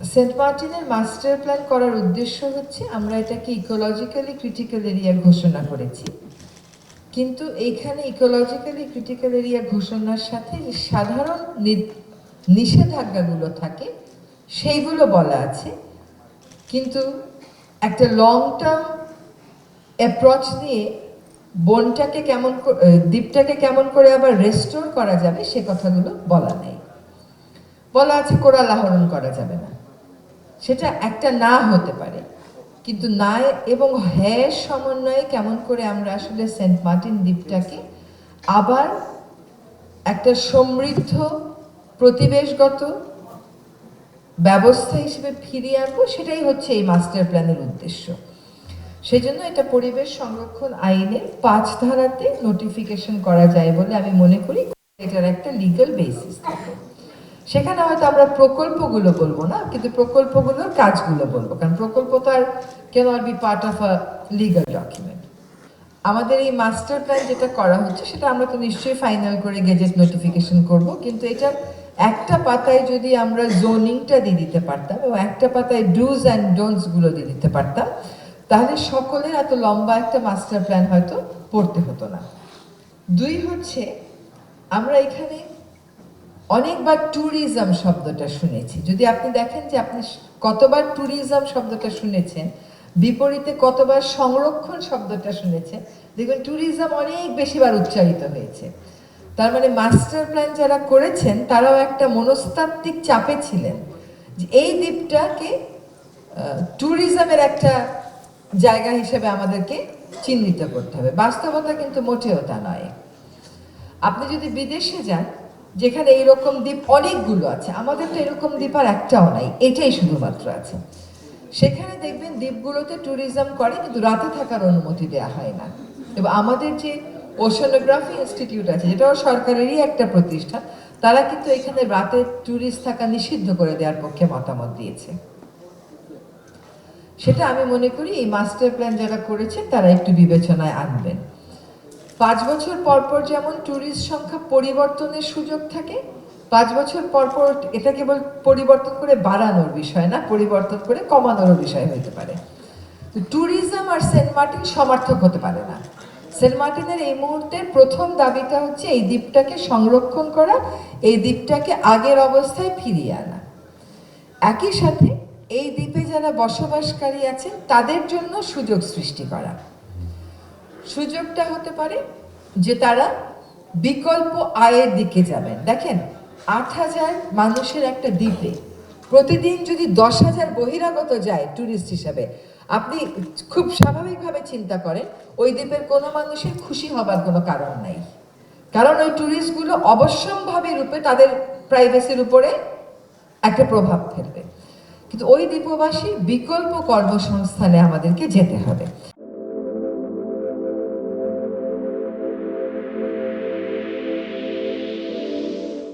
Saint মার্টিনের master plan করার উদ্দেশ্য হচ্ছে আমরা এটাকে ইকোলজিক্যালি ক্রিটিক্যাল এরিয়া ঘোষণা করেছি, কিন্তু এইখানে ইকোলজিক্যালি ক্রিটিক্যাল এরিয়া ঘোষণার সাথে যে সাধারণ নিষেধাজ্ঞাগুলো থাকে সেইগুলো বলা আছে, কিন্তু একটা লং টার্ম অ্যাপ্রোচ নিয়ে বনটাকে কেমন দ্বীপটাকে কেমন করে আবার রেস্টোর করা যাবে সে কথাগুলো বলা নেই। বলা আছে কোরাল আহরণ করা যাবে না, সেটা একটা না হতে পারে, কিন্তু না এবং হ্যাঁ সমন্বয়ে কেমন করে আমরা আসলে সেন্ট মার্টিন দ্বীপটাকে আবার একটা সমৃদ্ধ প্রতিবেশগত ব্যবস্থা হিসেবে ফিরিয়ে আনবো, সেটাই হচ্ছে এই মাস্টার প্ল্যানের উদ্দেশ্য। সেই জন্য এটা পরিবেশ সংরক্ষণ আইনের 5 ধারাতে নোটিফিকেশন করা যায় বলে আমি মনে করি। এটার একটা লিগ্যাল বেসিস থাকে, সেখানে হয়তো আমরা প্রকল্পগুলো বলবো না, কিন্তু প্রকল্পগুলোর কাজগুলো বলবো, কারণ প্রকল্প তো আর can't be part of a legal document. আমাদের এই মাস্টার প্ল্যান যেটা করা হচ্ছে সেটা আমরা তো নিশ্চয়ই ফাইনাল করে গেজেট নোটিফিকেশন করব, কিন্তু এটা একটা পাতায় যদি আমরা জোনিংটা দিয়ে দিতে পারতাম এবং একটা পাতায় ডুজ অ্যান্ড ডোন্টস গুলো দিয়ে দিতে পারতাম, তাহলে সকলের এত লম্বা একটা মাস্টার প্ল্যান হয়তো পড়তে হতো না। 2 হচ্ছে, আমরা এখানে অনেকবার ট্যুরিজম শব্দটা শুনেছি। যদি আপনি দেখেন যে আপনি কতবার ট্যুরিজম শব্দটা শুনেছেন, বিপরীতে কতবার সংরক্ষণ শব্দটা শুনেছেন, দেখবেন ট্যুরিজম অনেক বেশিবার উচ্চারিত হয়েছে। তার মানে মাস্টার প্ল্যান যারা করেছেন তারাও একটা মনস্তাত্ত্বিক চাপে ছিলেন যে এই দ্বীপটাকে ট্যুরিজমের একটা জায়গা হিসেবে আমাদেরকে চিহ্নিত করতে হবে। বাস্তবতা কিন্তু মোটেও তা নয়। আপনি যদি বিদেশে যান যেখানে এইরকম দ্বীপ অনেকগুলো আছে, আমাদের তো এরকম দ্বীপ আর একটাও নাই, এটাই শুধুমাত্র আছে, সেখানে দেখবেন দ্বীপগুলোতে ট্যুরিজম করে কিন্তু রাতে থাকার অনুমতি দেওয়া হয় না। এবং আমাদের যে ওশানোগ্রাফি ইনস্টিটিউট আছে, যেটাও সরকারেরই একটা প্রতিষ্ঠান, তারা কিন্তু এখানে রাতে ট্যুরিস্ট থাকা নিষিদ্ধ করে দেওয়ার পক্ষে মতামত দিয়েছে। সেটা আমি মনে করি এই মাস্টার প্ল্যান যারা করেছেন তারা একটু বিবেচনায় আনবেন। 5 বছর পর পর যেমন ট্যুরিস্ট সংখ্যা পরিবর্তনের সুযোগ থাকে, 5 বছর পর পর এটা কেবল পরিবর্তন করে বাড়ানোর বিষয় না, পরিবর্তন করে কমানোর বিষয় হতে পারে। তো ট্যুরিজম আর সেন্ট মার্টিন সমার্থক হতে পারে না। সেন্ট মার্টিনের এই মুহূর্তের প্রথম দাবিটা হচ্ছে এই দ্বীপটাকে সংরক্ষণ করা, এই দ্বীপটাকে আগের অবস্থায় ফিরিয়ে আনা। একই সাথে এই দ্বীপে যারা বসবাসকারী আছেন তাদের জন্য সুযোগ সৃষ্টি করা। সুযোগটা হতে পারে যে তারা বিকল্প আয়ের দিকে যাবেন। দেখেন, 8,000 মানুষের একটা দ্বীপে প্রতিদিন যদি 10,000 বহিরাগত যায় ট্যুরিস্ট হিসাবে, আপনি খুব স্বাভাবিকভাবে চিন্তা করেন ওই দ্বীপের কোনো মানুষের খুশি হবার কোনো কারণ নাই, কারণ ওই ট্যুরিস্টগুলো অবশ্যম্ভাবী রূপে তাদের প্রাইভেসির উপরে একটা প্রভাব ফেলবে। কিন্তু ওই দ্বীপবাসী বিকল্প কর্মসংস্থানে আমাদেরকে যেতে হবে।